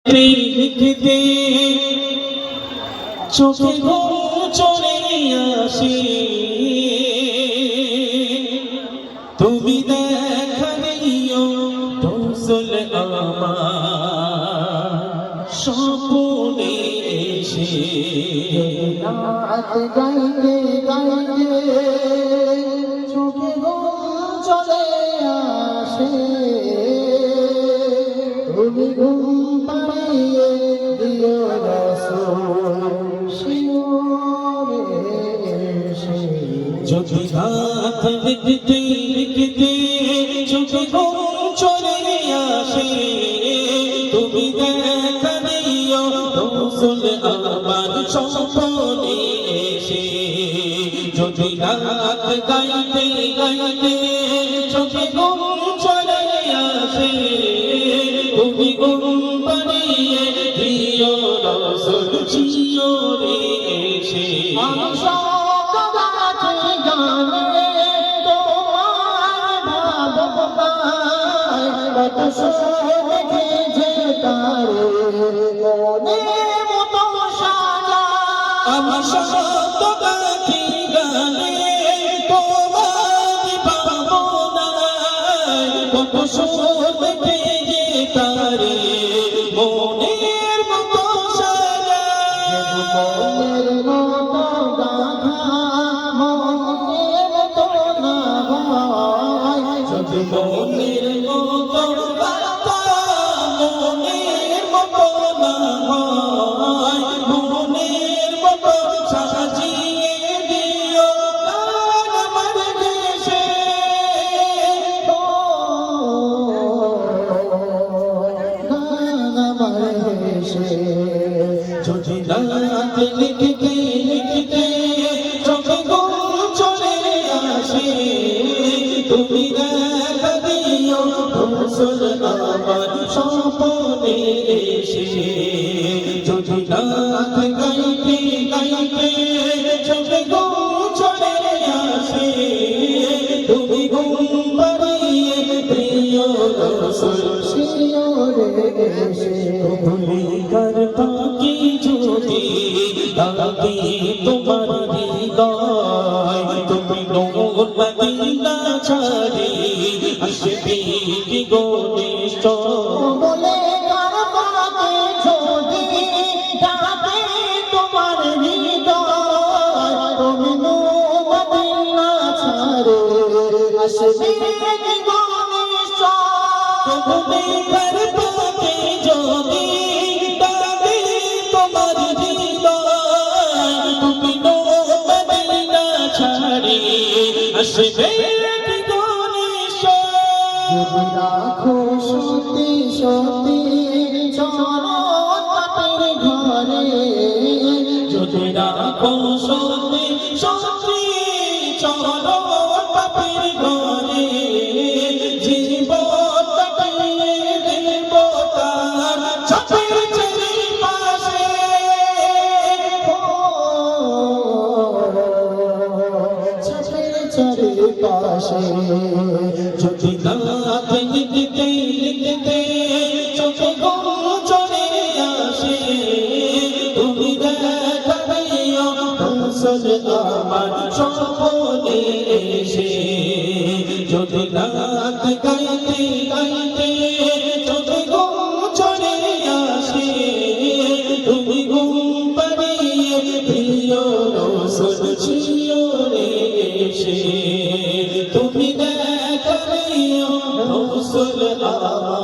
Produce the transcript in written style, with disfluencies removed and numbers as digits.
লিখতে চোখে ঘুম চলে আসে, তুমি দেখা দিও রসুল আমার স্বপ্নে এসে। রাত গাইতে গাইতে চোখে ঘুম চলে আসে, তুমি ঘুম পাড়িয়ে দিও রাসূল শিওরে এসে। যদি রাত লিখতে লিখতে চোখে ঘুম চলে আসে, তুমি দেখা দিও রসুল আমার স্বপ্নে এসে। যদি রাত গাইতে গাইতে চোখে ঘুম চলে আসে, তুমি ঘুম পাড়িয়ে দিও রসুল শিওরে এসে। আমি শব্দ গাছে গানে তোমার ভাবনায় কত দেখে যে তারে মনে মতো সাজা। আমি শব্দ গাছি গানে তোমার ভাবনায় কত দেখে যে তারে মনের মতো সাজা। মনের মতো গাথা মনের মতো না হয়, যদি মনের মতো কথা মনের মতো না হয়, মনের মতো সাজিয়ে দিও গান আমার দেশে। গান আমার হেসে। যদি রাত লিখতে লিখতে চোখে ঘুম চলে আসে, তুমি দেখা দিও রসুল আমার স্বপ্নে এসে। যদি রাত গাইতে গাইতে চোখে ঘুম চলে আসে, তুমি ঘুম পাড়িয়ে দিও রসুল শিওরে এসে। ভূমিকার পাখি যদি ডাকে তোমার হৃদয়, তুমি নূর মদিনা ছাড়ি আসবে কি গো নিশ্চয়। বলে কার পাকে যদি ডাকে তোমার হৃদয়, তুমি মদিনা ছাড়ে আসবে কি গো নিশ্চয়। ভূমিকার পাখি যদি ডাকে তোমার হৃদয়, তুমি নূর মদিনা ছাড়ি আসবে কি গো নিশ্চয়। যদি রাখো সত্যি সত্যি চরণ পাপের ঘরে, যদি রাখো সত্যি সত্যি চরণ পাপের ঘরে, জীবন কাটিয়ে দেব তার ছাপের চারিপাশে। ছাপের চারিপাশে। যদি রাত লিখতে লিখতে চোখে ঘুম চলে আসে, তুমি দেখা দিও রসুল আমার স্বপ্নে এসে। যদি রাত গাইতে গাইতে চোখে ঘুম চলে আসে, তুমি ঘুম পাড়িয়ে দিও রসুল শিওরে এসে। তুমি দেখা দিও রসুল আমার